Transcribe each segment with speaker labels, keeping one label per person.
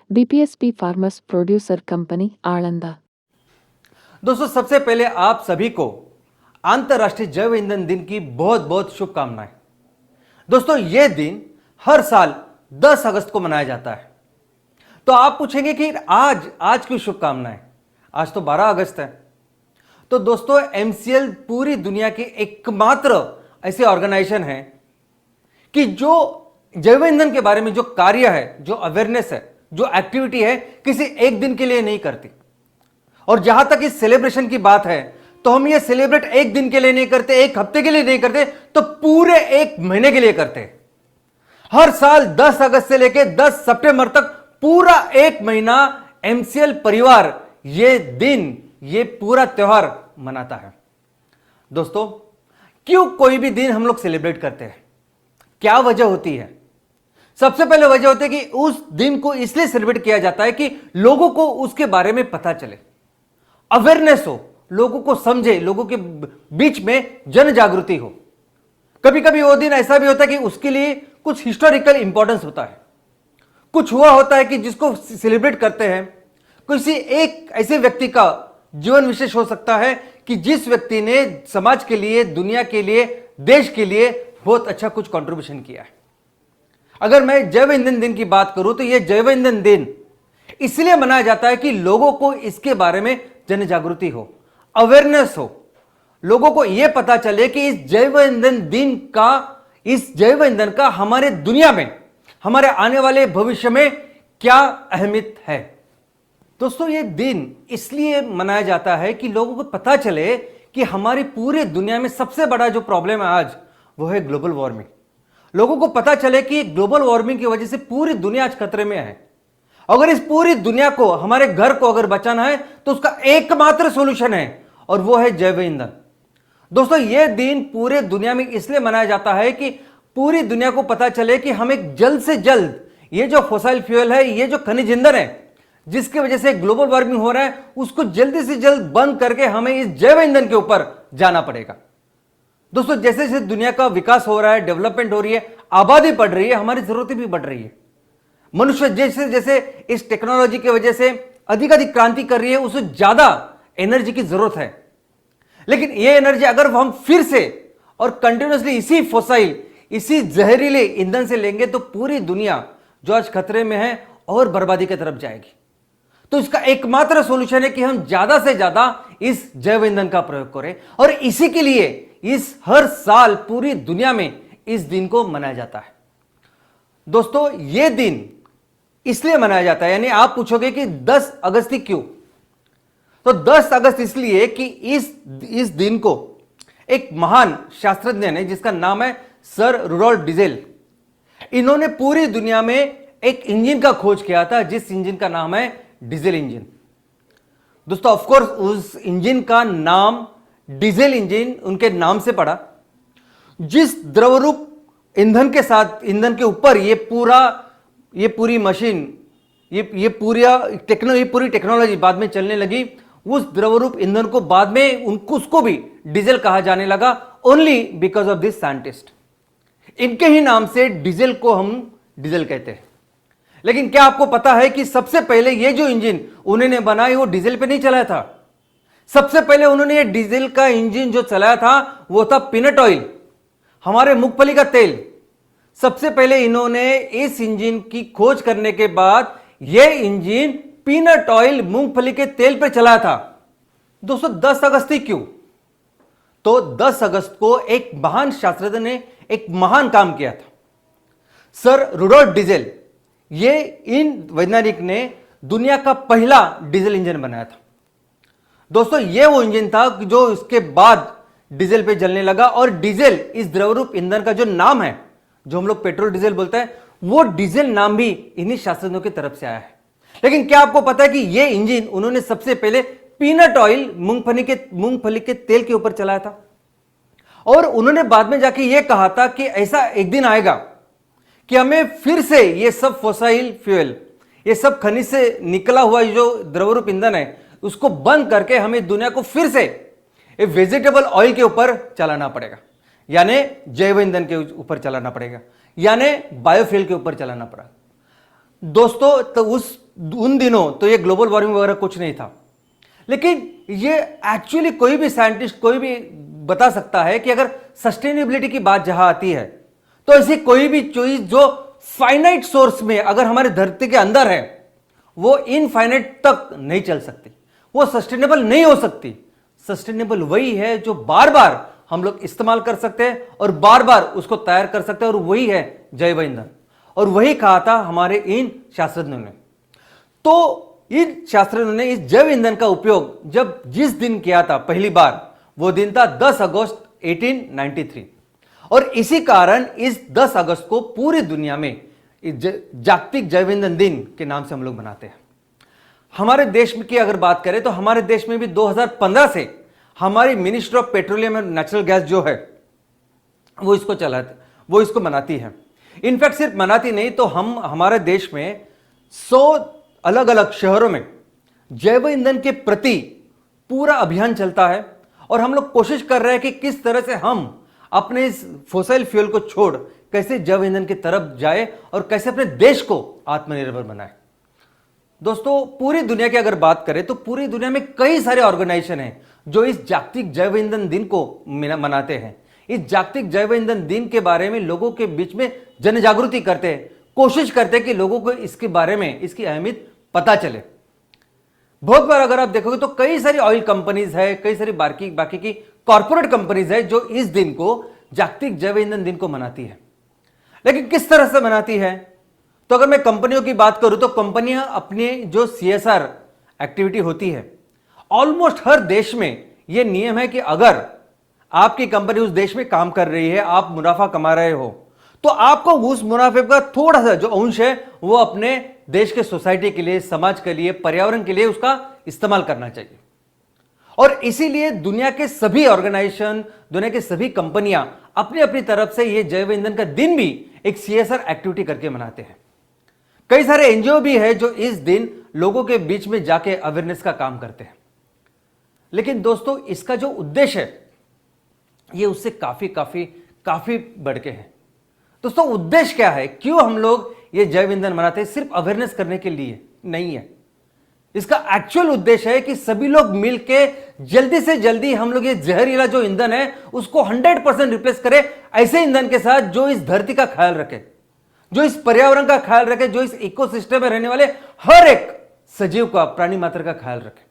Speaker 1: BPSP farmers producer company Alanda.
Speaker 2: दोस्तों, सबसे पहले आप सभी को अंतर्राष्ट्रीय जैव ईंधन दिन की बहुत बहुत शुभकामनाएं। दोस्तों, यह दिन हर साल 10 अगस्त को मनाया जाता है। तो आप पूछेंगे कि आज क्यों शुभकामनाएं? आज तो 12 अगस्त है। तो दोस्तों, MCL पूरी दुनिया की एकमात्र ऐसी ऑर्गेनाइजेशन है कि जो जैव ईंधन के बारे में जो कार्य है, जो अवेयरनेस है, जो एक्टिविटी है, किसी एक दिन के लिए नहीं करती। और जहां तक इस सेलिब्रेशन की बात है, तो हम ये सेलिब्रेट एक दिन के लिए नहीं करते, एक हफ्ते के लिए नहीं करते, तो पूरे एक महीने के लिए करते हैं। हर साल 10 अगस्त से लेकर 10 सितंबर तक पूरा एक महीना MCL परिवार ये दिन, ये पूरा त्योहार मनाता है। दोस्तों, क्यों कोई भी दिन हम लोग सेलिब्रेट करते हैं? क्या वजह होती है? सबसे पहले वजह होती है कि उस दिन को इसलिए सेलिब्रेट किया जाता है कि लोगों को उसके बारे में पता चले, अवेयरनेस हो, लोगों को समझे, लोगों के बीच में जन जागृति हो। कभी कभी वो दिन ऐसा भी होता है कि उसके लिए कुछ हिस्टोरिकल इंपॉर्टेंस होता है, कुछ हुआ होता है कि जिसको सेलिब्रेट करते हैं। किसी एक ऐसे व्यक्ति का जीवन विशेष हो सकता है कि जिस व्यक्ति ने समाज के लिए, दुनिया के लिए, देश के लिए बहुत अच्छा कुछ कंट्रीब्यूशन किया है। अगर मैं जैव ईंधन दिन की बात करूं तो यह जैव ईंधन दिन इसलिए मनाया जाता है कि लोगों को इसके बारे में जन जागृति हो, अवेयरनेस हो, लोगों को यह पता चले कि इस जैव जैव ईंधन का हमारे दुनिया में, हमारे आने वाले भविष्य में क्या अहमियत है। दोस्तों, यह दिन इसलिए मनाया जाता है कि लोगों को पता चले कि हमारी पूरी दुनिया में सबसे बड़ा जो प्रॉब्लम है आज, वो है ग्लोबल वार्मिंग। लोगों को पता चले कि ग्लोबल वार्मिंग की वजह से पूरी दुनिया आज खतरे में है। अगर इस पूरी दुनिया को, हमारे घर को अगर बचाना है तो उसका एकमात्र सॉल्यूशन है, और वो है जैव ईंधन। दोस्तों, यह दिन पूरे दुनिया में इसलिए मनाया जाता है कि पूरी दुनिया को पता चले कि हमें जल्द से जल्द ये जो फॉसिल फ्यूल है, ये जो खनिज ईंधन है, जिसकी वजह से ग्लोबल वार्मिंग हो रहा है, उसको जल्दी से जल्द बंद करके हमें इस जैव ईंधन के ऊपर जाना पड़ेगा। दोस्तों, जैसे जैसे दुनिया का विकास हो रहा है, डेवलपमेंट हो रही है, आबादी बढ़ रही है, हमारी जरूरतें भी बढ़ रही है। मनुष्य जैसे जैसे इस टेक्नोलॉजी की वजह से अधिक अधिक क्रांति कर रही है, उसे ज्यादा एनर्जी की जरूरत है। लेकिन यह एनर्जी अगर हम फिर से और कंटिन्यूअसली इसी फॉसिल, इसी जहरीले ईंधन से लेंगे तो पूरी दुनिया जो आज खतरे में है और बर्बादी की तरफ जाएगी। तो इसका एकमात्र सॉल्यूशन है कि हम ज्यादा से ज्यादा इस जैव ईंधन का प्रयोग करें, और इसी के लिए इस हर साल पूरी दुनिया में इस दिन को मनाया जाता है। दोस्तों, यह दिन इसलिए मनाया जाता है, यानी आप पूछोगे कि 10 अगस्त ही क्यों? तो 10 अगस्त इसलिए कि इस दिन को एक महान शास्त्रज्ञ ने, जिसका नाम है सर रुडोल्फ डीजल, इन्होंने पूरी दुनिया में एक इंजन का खोज किया था, जिस इंजन का नाम है डीजल इंजन। दोस्तों, ऑफ कोर्स उस इंजन का नाम डीजल इंजन उनके नाम से पड़ा। जिस द्रवरूप ईंधन के साथ, ईंधन के ऊपर ये पूरी मशीन, ये पूरी टेक्नोलॉजी बाद में चलने लगी, उस द्रवरूप ईंधन को बाद में उसको भी डीजल कहा जाने लगा, only because of this scientist. इनके ही नाम से डीजल को हम डीजल कहते हैं। लेकिन क्या आपको पता है कि सबसे पहले ये जो इंजन उन्होंने बनाई, वो डीजल पे नहीं चलाया था। सबसे पहले उन्होंने ये डीजल का इंजन जो चलाया था, वो था पीनट ऑयल, हमारे मूंगफली का तेल। सबसे पहले इन्होंने इस इंजन की खोज करने के बाद यह इंजन पीनट ऑयल, मूंगफली के तेल पर चलाया था। दोस्तों, 10 अगस्त ही क्यों? तो 10 अगस्त को एक महान शास्त्रज्ञ ने एक महान काम किया था, सर रुडोल्फ डीजल। इन वैज्ञानिक ने दुनिया का पहला डीजल इंजन बनाया था। दोस्तों, यह वो इंजन था जो इसके बाद डीजल पे जलने लगा, और डीजल इस द्रवरूप ईंधन का जो नाम है, जो हम लोग पेट्रोल डीजल बोलते हैं, वो डीजल नाम भी इन्हीं शास्त्रज्ञों की तरफ से आया है। लेकिन क्या आपको पता है कि यह इंजन उन्होंने सबसे पहले पीनट ऑयल, मूंगफली के तेल के ऊपर चलाया था, और उन्होंने बाद में जाके यह कहा था कि ऐसा एक दिन आएगा कि हमें फिर से ये सब फॉसिल फ्यूल, ये सब खनिज से निकला हुआ जो द्रवरूप ईंधन है, उसको बंद करके हमें दुनिया को फिर से वेजिटेबल ऑयल के ऊपर चलाना पड़ेगा, यानी जैव ईंधन के ऊपर चलाना पड़ेगा, यानी बायोफ्यूल के ऊपर चलाना पड़ा। दोस्तों, तो उस उन दिनों तो ये ग्लोबल वार्मिंग वगैरह कुछ नहीं था, लेकिन ये एक्चुअली कोई भी साइंटिस्ट कोई भी बता सकता है कि अगर सस्टेनेबिलिटी की बात जहां आती है तो ऐसी कोई भी चीज जो फाइनाइट सोर्स में अगर हमारे धरती के अंदर है वो इनफाइनाइट तक नहीं चल सकती, वो सस्टेनेबल नहीं हो सकती। सस्टेनेबल वही है जो बार बार हम लोग इस्तेमाल कर सकते हैं और बार बार उसको तैयार कर सकते हैं, और वही है जैव ईंधन। और वही कहा था हमारे इन शास्त्रज्ञों ने। तो इन शास्त्रज्ञों ने इस जैव ईंधन का उपयोग जब जिस दिन किया था पहली बार, वो दिन था 10 अगस्त 1893, और इसी कारण इस 10 अगस्त को पूरी दुनिया में जागतिक जैव ईंधन दिन के नाम से हम लोग मनाते हैं। हमारे देश में की अगर बात करें तो हमारे देश में भी 2015 से हमारी ministry of petroleum and natural gas जो है वो इसको मनाती है। इनफैक्ट सिर्फ मनाती नहीं तो हमारे देश में 100 अलग अलग शहरों में जैव ईंधन के प्रति पूरा अभियान चलता है, और हम लोग कोशिश कर रहे हैं कि किस तरह से हम अपने इस फोसिल फ्यूल को छोड़ कैसे जैव ईंधन की तरफ जाए और कैसे अपने देश को आत्मनिर्भर बनाए। दोस्तों, पूरी दुनिया की अगर बात करें तो पूरी दुनिया में कई सारे ऑर्गेनाइजेशन हैं जो इस जागतिक जैव ईंधन दिन को मनाते हैं। इस जागतिक जैव ईंधन दिन के बारे में लोगों के बीच में जन जागृति करते हैं, कोशिश करते हैं कि लोगों को इसके बारे में इसकी अहमियत पता चले। बहुत बार अगर आप देखोगे तो कई सारी ऑयल कंपनीज है, कई सारी बाकी की कॉर्पोरेट कंपनीज है जो इस दिन को जागतिक जैव ईंधन दिन को मनाती है। लेकिन किस तरह से मनाती है? तो अगर मैं कंपनियों की बात करूं तो कंपनियां अपने जो CSR एक्टिविटी होती है, ऑलमोस्ट हर देश में यह नियम है कि अगर आपकी कंपनी उस देश में काम कर रही है, आप मुनाफा कमा रहे हो, तो आपको उस मुनाफे का थोड़ा सा जो अंश है वो अपने देश के सोसाइटी के लिए, समाज के लिए, पर्यावरण के लिए उसका इस्तेमाल करना चाहिए। और इसीलिए दुनिया के सभी ऑर्गेनाइजेशन, दुनिया के सभी कंपनियां अपनी अपनी तरफ से ये जैव ईंधन का दिन भी एक CSR एक्टिविटी करके मनाते हैं। कई सारे एनजीओ भी है जो इस दिन लोगों के बीच में जाके अवेयरनेस का काम करते हैं। लेकिन दोस्तों, इसका जो उद्देश्य है ये उससे काफी बढ़ के है। दोस्तों, उद्देश्य क्या है? क्यों हम लोग ये जैव ईंधन मनाते हैं? सिर्फ अवेयरनेस करने के लिए नहीं है। इसका एक्चुअल उद्देश्य है कि सभी लोग मिलके जल्दी से जल्दी हम लोग ये जहरीला जो ईंधन है उसको 100% रिप्लेस करें ऐसे ईंधन के साथ जो इस धरती का ख्याल रखे, जो इस पर्यावरण का ख्याल रखे, जो इस इकोसिस्टम में रहने वाले हर एक सजीव का, प्राणी मात्र का ख्याल रखे।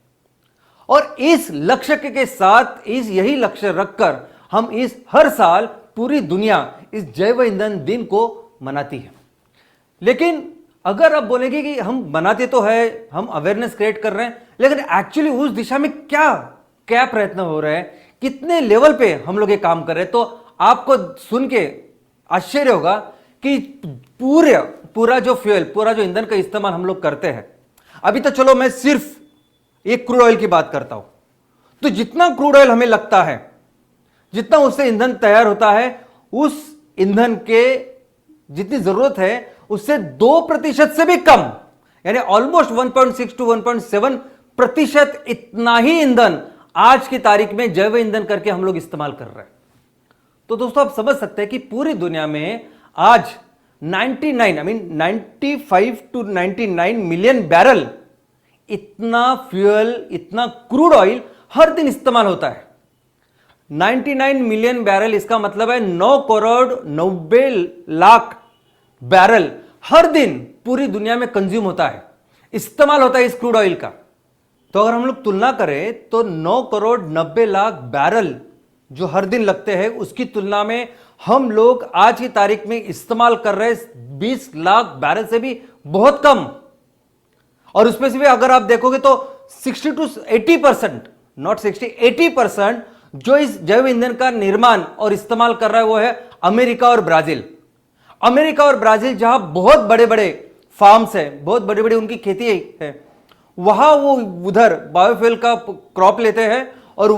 Speaker 2: और इस लक्ष्य के साथ, यही लक्ष्य रखकर हम इस हर साल पूरी दुनिया इस जैव ईंधन दिन को मनाती है। लेकिन अगर आप बोलेंगे कि हम बनाते तो है, हम अवेयरनेस क्रिएट कर रहे हैं, लेकिन एक्चुअली उस दिशा में क्या प्रयत्न हो रहे हैं, कितने लेवल पे हम लोग ये काम कर रहे हैं, तो आपको सुन के आश्चर्य होगा कि पूरा जो फ्यूल, पूरा जो ईंधन का इस्तेमाल हम लोग करते हैं। अभी तो चलो मैं सिर्फ एक क्रूड ऑयल की बात करता हूं, तो जितना क्रूड ऑयल हमें लगता है, जितना उससे ईंधन तैयार होता है, उस ईंधन के जितनी जरूरत है उससे 2% से भी कम, यानी ऑलमोस्ट 1.6 to 1.7% इतना ही ईंधन आज की तारीख में जैव ईंधन करके हम लोग इस्तेमाल कर रहे हैं। तो दोस्तों, आप समझ सकते हैं कि पूरी दुनिया में आज 95 to 99 मिलियन बैरल इतना फ्यूल, इतना क्रूड ऑयल हर दिन इस्तेमाल होता है। 99 मिलियन बैरल, इसका मतलब है 9 करोड़ 90 लाख बैरल हर दिन पूरी दुनिया में कंज्यूम होता है, इस्तेमाल होता है इस क्रूड ऑयल का। तो अगर हम लोग तुलना करें तो 9 करोड़ 90 लाख बैरल जो हर दिन लगते हैं, उसकी तुलना में हम लोग आज की तारीख में इस्तेमाल कर रहे 20 लाख बैरल से भी बहुत कम। और उसमें से भी अगर आप देखोगे तो 60 to 80%, नॉट 60, 80% जो इस जैव ईंधन का निर्माण और इस्तेमाल कर रहा है वो है अमेरिका और ब्राजील। अमेरिका और ब्राजील जहां बहुत बड़े बड़े फार्म्स हैं, बहुत बड़ी बड़ी उनकी खेती है, वहां वो उधर बायोफ्यूल का क्रॉप लेते हैं और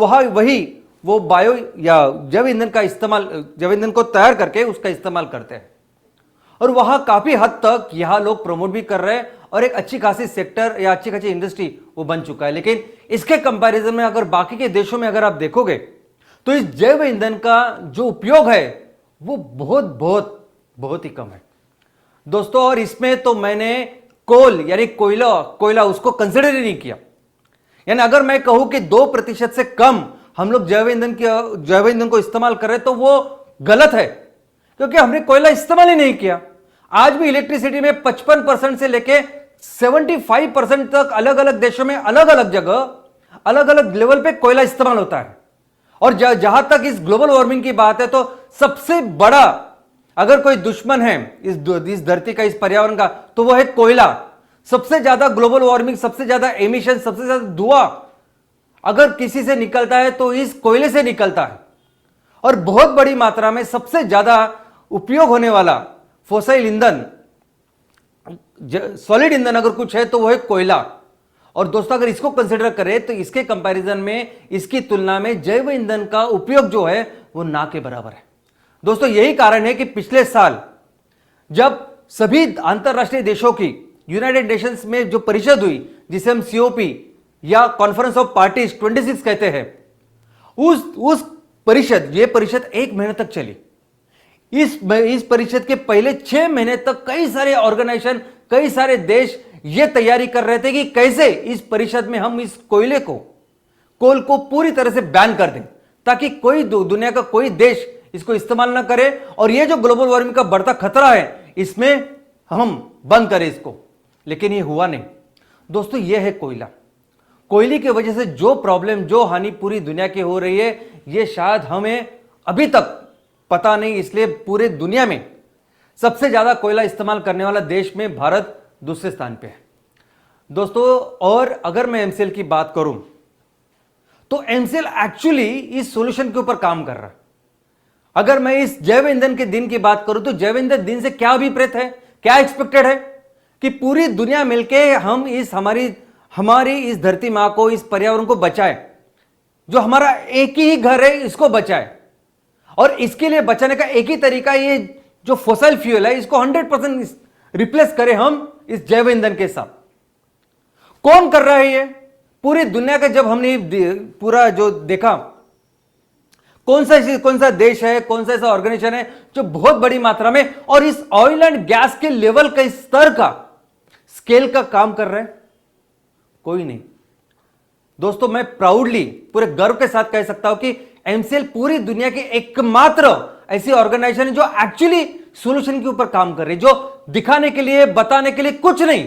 Speaker 2: वो बायो या जैव ईंधन का इस्तेमाल, जैव ईंधन को तैयार करके उसका इस्तेमाल करते हैं। और वहां काफी हद तक यहां लोग प्रमोट भी कर रहे हैं और एक अच्छी खासी सेक्टर या अच्छी खासी इंडस्ट्री वो बन चुका है। लेकिन इसके कंपैरिजन में अगर बाकी के देशों में अगर आप देखोगे तो इस जैव ईंधन का जो उपयोग है वो बहुत बहुत बहुत ही कम है दोस्तों। और इसमें तो मैंने कोल यानी कोयला कोयला उसको कंसिडर ही नहीं किया। यानी अगर मैं कहूं कि 2% से कम हम लोग जैव ईंधन को इस्तेमाल कर रहे हैं तो वो गलत है, क्योंकि हमने कोयला इस्तेमाल ही नहीं किया। आज भी इलेक्ट्रिसिटी में 55% से लेके 75% तक अलग अलग देशों में अलग अलग जगह अलग अलग लेवल पे कोयला इस्तेमाल होता है। और जहां तक इस ग्लोबल वार्मिंग की बात है तो सबसे बड़ा अगर कोई दुश्मन है इस धरती का, इस पर्यावरण का, तो वो है कोयला। सबसे ज्यादा ग्लोबल वार्मिंग, सबसे ज्यादा एमिशन, सबसे ज्यादा धुआं अगर किसी से निकलता है तो इस कोयले से निकलता है। और बहुत बड़ी मात्रा में सबसे ज्यादा उपयोग होने वाला फोसिल ईंधन, सॉलिड ईंधन अगर कुछ है तो वो है कोयला। और दोस्तों अगर इसको कंसिडर करें तो इसके कंपैरिजन में, इसकी तुलना में जैव ईंधन का उपयोग जो है वो ना के बराबर है। दोस्तों यही कारण है कि पिछले साल जब सभी अंतरराष्ट्रीय देशों की यूनाइटेड नेशंस में जो परिषद हुई, जिसे हम COP या कॉन्फ्रेंस ऑफ पार्टीज 26 कहते हैं, उस परिषद, ये परिषद 1 महीने तक चली। इस परिषद के पहले 6 महीने तक कई सारे ऑर्गेनाइजेशन, कई सारे देश ये तैयारी कर रहे थे कि कैसे इस परिषद में हम इस कोयले को, कोल को पूरी तरह से बैन कर दें, ताकि कोई दुनिया का कोई देश इसको इस्तेमाल ना करे और ये जो ग्लोबल वार्मिंग का बढ़ता खतरा है इसमें हम बंद करें इसको। लेकिन ये हुआ नहीं। दोस्तों ये है कोयला। कोयले की वजह से जो प्रॉब्लम, जो हानि पूरी दुनिया की हो रही है, ये शायद हमें अभी तक पता नहीं। इसलिए पूरे दुनिया में सबसे ज्यादा कोयला इस्तेमाल करने वाला देश में भारत दूसरे स्थान पे है दोस्तों। और अगर मैं MCL की बात करूं तो MCL एक्चुअली इस सॉल्यूशन के ऊपर काम कर रहा है। अगर मैं इस जैव ईंधन के दिन की बात करूं तो जैव ईंधन दिन से क्या अभिप्रेत है, क्या एक्सपेक्टेड है कि पूरी दुनिया मिलके हम इस हमारी इस धरती मां को, इस पर्यावरण को बचाए, जो हमारा एक ही घर है इसको बचाए। और इसके लिए बचाने का एक ही तरीका, ये जो फोसिल फ्यूल है इसको 100% रिप्लेस करें हम इस जैव ईंधन के साथ। कौन कर रहा है ये? पूरी दुनिया का जब हमने पूरा जो देखा, कौन सा देश है, कौन सा ऐसा ऑर्गेनाइजेशन है जो बहुत बड़ी मात्रा में और इस ऑयल एंड गैस के लेवल का, इस स्तर का, स्केल का काम कर रहा है? कोई नहीं। दोस्तों मैं प्राउडली, पूरे गर्व के साथ कह सकता हूं कि MCL पूरी दुनिया की एकमात्र ऐसी ऑर्गेनाइजेशन है जो एक्चुअली सॉल्यूशन के ऊपर काम कर रही है, जो दिखाने के लिए, बताने के लिए कुछ नहीं,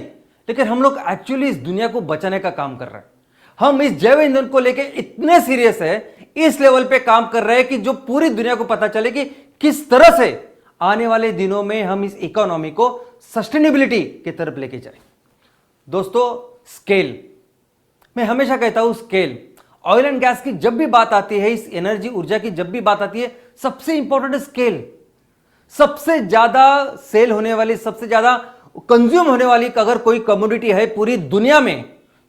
Speaker 2: लेकिन हम लोग एक्चुअली इस दुनिया को बचाने का काम कर रहे हैं। हम इस जैव ईंधन को लेके इतने सीरियस है, इस लेवल पे काम कर रहे हैं कि जो पूरी दुनिया को पता चले कि किस तरह से आने वाले दिनों में हम इस इकोनॉमी को सस्टेनेबिलिटी की तरफ लेके जाए। दोस्तों स्केल, मैं हमेशा कहता हूं स्केल। ऑयल एंड गैस की जब भी बात आती है, इस एनर्जी, ऊर्जा की जब भी बात आती है, सबसे इंपॉर्टेंट है स्केल। सबसे ज्यादा सेल होने वाली, सबसे ज्यादा कंज्यूम होने वाली अगर कोई कमोडिटी है पूरी दुनिया में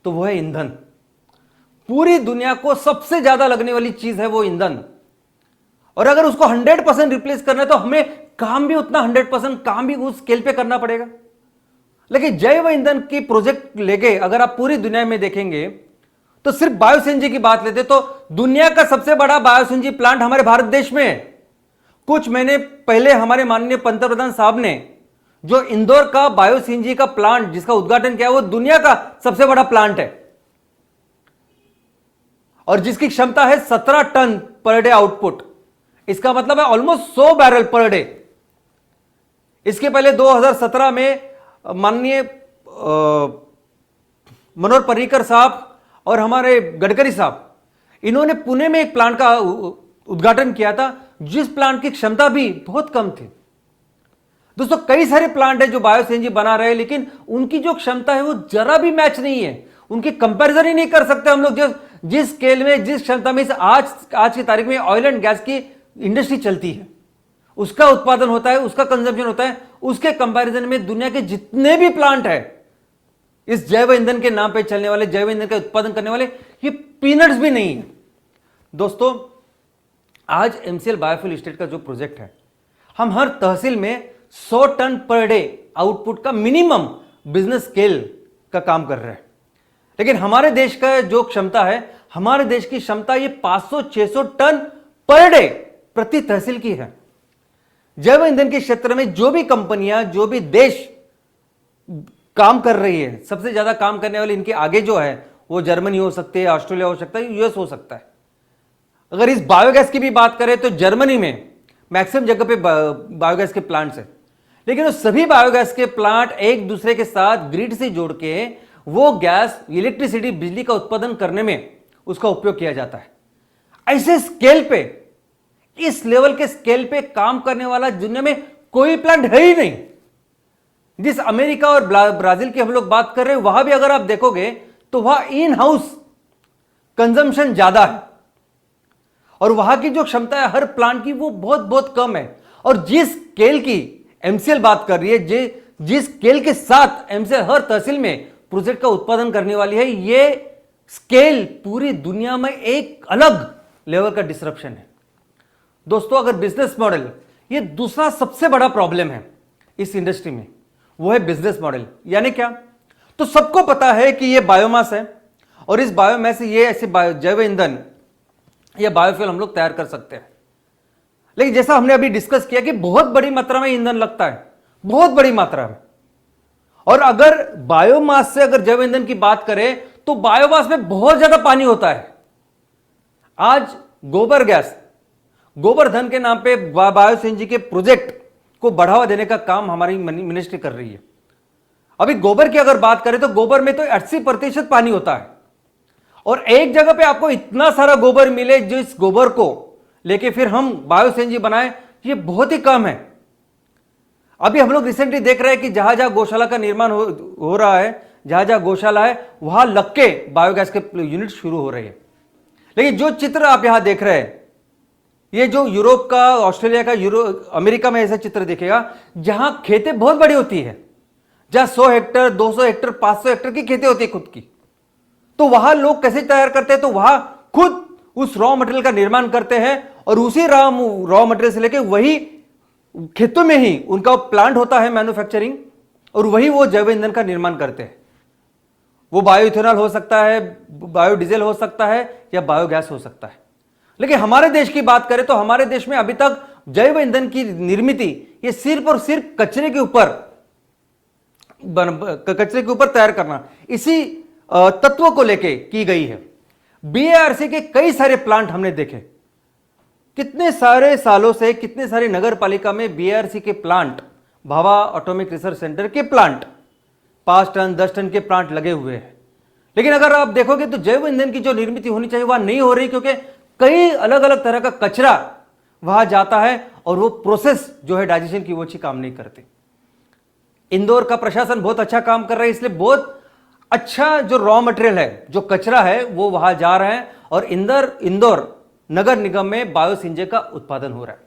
Speaker 2: तो वो है ईंधन। पूरी दुनिया को सबसे ज्यादा लगने वाली चीज है वो ईंधन। और अगर उसको 100% रिप्लेस करना है तो हमें काम भी उतना 100% काम भी उस स्केल पे करना पड़ेगा। लेकिन जैव ईंधन की प्रोजेक्ट लेके अगर आप पूरी दुनिया में देखेंगे तो सिर्फ बायो सीएनजी की बात लेते तो दुनिया का सबसे बड़ा बायो सीएनजी प्लांट हमारे भारत देश में है। कुछ महीने पहले हमारे माननीय पंतप्रधान साहब ने जो इंदौर का बायो सीएनजी का प्लांट जिसका उद्घाटन किया, वो दुनिया का सबसे बड़ा प्लांट है और जिसकी क्षमता है 17 टन पर डे आउटपुट। इसका मतलब है ऑलमोस्ट 100 बैरल पर डे। इसके पहले 2017 में माननीय मनोहर पर्रिकर साहब और हमारे गडकरी साहब, इन्होंने पुणे में एक प्लांट का उद्घाटन किया था जिस प्लांट की क्षमता भी बहुत कम थी। दोस्तों कई सारे प्लांट है जो बायो सीएनजी बना रहे हैं, लेकिन उनकी जो क्षमता है वो जरा भी मैच नहीं है, उनकी कंपैरिजन ही नहीं कर सकते हम लोग। जिस स्केल में, जिस क्षमता में आज की तारीख में ऑयल एंड गैस की इंडस्ट्री चलती है, उसका उत्पादन होता है, उसका कंजम्पशन होता है, उसके कंपैरिजन में दुनिया के जितने भी प्लांट है इस जैव ईंधन के नाम पे चलने वाले, जैव ईंधन का उत्पादन करने वाले, ये पीनट्स भी नहीं है। दोस्तों आज MCL बायोफ्यूल स्टेट का जो प्रोजेक्ट है, हम हर तहसील में 100 टन पर डे आउटपुट का मिनिमम बिजनेस स्केल का काम कर रहे हैं। लेकिन हमारे देश का जो क्षमता है, हमारे देश की क्षमता ये 500-600 टन पर डे प्रति तहसील की है। जैव ईंधन के क्षेत्र में जो भी कंपनियां, जो भी देश काम कर रही है, सबसे ज्यादा काम करने वाली इनके आगे जो है वो जर्मनी हो सकती है, ऑस्ट्रेलिया हो सकता है, यूएस हो सकता है। अगर इस बायोगैस की भी बात करें तो जर्मनी में मैक्सिमम जगह पे बायोगैस के प्लांट्स है, लेकिन वो सभी बायोगैस के प्लांट एक दूसरे के साथ ग्रिड से जोड़ के वो गैस इलेक्ट्रिसिटी बिजली का उत्पादन करने में उसका उपयोग किया जाता है। ऐसे स्केल पे, इस लेवल के स्केल पे काम करने वाला दुनिया में कोई प्लांट है ही नहीं। जिस अमेरिका और ब्राजील की हम लोग बात कर रहे हैं वहां भी अगर आप देखोगे तो वहां इन हाउस कंजम्पशन ज्यादा है और वहां की जो क्षमता है हर प्लांट की वो बहुत बहुत कम है। और जिस स्केल की एमसीएल बात कर रही है, जिस स्केल के साथ एमसीएल हर तहसील में प्रोजेक्ट का उत्पादन करने वाली है, ये स्केल पूरी दुनिया में एक अलग लेवल का डिसरप्शन है। दोस्तों, अगर बिजनेस मॉडल, ये दूसरा सबसे बड़ा प्रॉब्लम है इस इंडस्ट्री में, वो है बिजनेस मॉडल। यानी क्या? तो सबको पता है कि ये बायोमास है और इस बायोमास से ये ऐसे जैव ईंधन या बायोफ्यूल हम लोग तैयार कर सकते हैं। लेकिन जैसा हमने अभी डिस्कस किया कि बहुत बड़ी मात्रा में ईंधन लगता है, बहुत बड़ी मात्रा में। और अगर बायोमास से अगर जैव ईंधन की बात करें तो बायोमास में बहुत ज्यादा पानी होता है। आज गोबर गैस, गोवर्धन के नाम पे बायो सीएनजी के प्रोजेक्ट को बढ़ावा देने का काम हमारी मिनिस्ट्री कर रही है। अभी गोबर की अगर बात करें तो गोबर में तो 80% पानी होता है और एक जगह पे आपको इतना सारा गोबर मिले जो इस गोबर को लेके फिर हम बायो सीएनजी बनाए, ये बहुत ही कम है। अभी हम लोग रिसेंटली देख रहे हैं कि जहां जहां गौशाला का निर्माण हो रहा है, जहां जहां गौशाला है वहां लग के बायोगैस के यूनिट शुरू हो रहे हैं। लेकिन जो चित्र आप यहां देख रहे हैं, ये जो यूरोप का, ऑस्ट्रेलिया का, अमेरिका में ऐसा चित्र दिखेगा जहां खेतें बहुत बड़ी होती है, जहां 100 हेक्टर, 200 हेक्टर, 500 हेक्टर की खेतें होती है खुद की। तो वहां लोग कैसे तैयार करते हैं? तो वहां खुद उस रॉ मटेरियल का निर्माण करते हैं और उसी रॉ मटेरियल से लेके वही खेतों में ही उनका प्लांट होता है मैन्युफैक्चरिंग, और वही वो जैव ईंधन का निर्माण करते हैं। वो बायो इथेनॉल हो सकता है, बायोडीजल हो सकता है या बायोगैस हो सकता है। लेकिन हमारे देश की बात करें तो हमारे देश में अभी तक जैव ईंधन की निर्मित ये सिर्फ और सिर्फ कचरे के ऊपर तैयार करना, इसी तत्व को लेके की गई है। बीएआरसी के कई सारे प्लांट हमने देखे, कितने सारे सालों से कितने सारे नगर पालिका में बीएआरसी के plant, Bhabha atomic research centre के प्लांट 5 टन 10 टन के प्लांट लगे हुए हैं। लेकिन अगर आप देखोगे तो जैव ईंधन की जो निर्मित होनी चाहिए वह नहीं हो रही, क्योंकि कई अलग अलग तरह का कचरा वहां जाता है और वो प्रोसेस जो है डाइजेशन की वो अच्छी काम नहीं करते। इंदौर का प्रशासन बहुत अच्छा काम कर रहा है, इसलिए बहुत अच्छा जो रॉ मटेरियल है, जो कचरा है वो वहां जा रहा है और इंदौर नगर निगम में बायो सीएनजी का उत्पादन हो रहा है।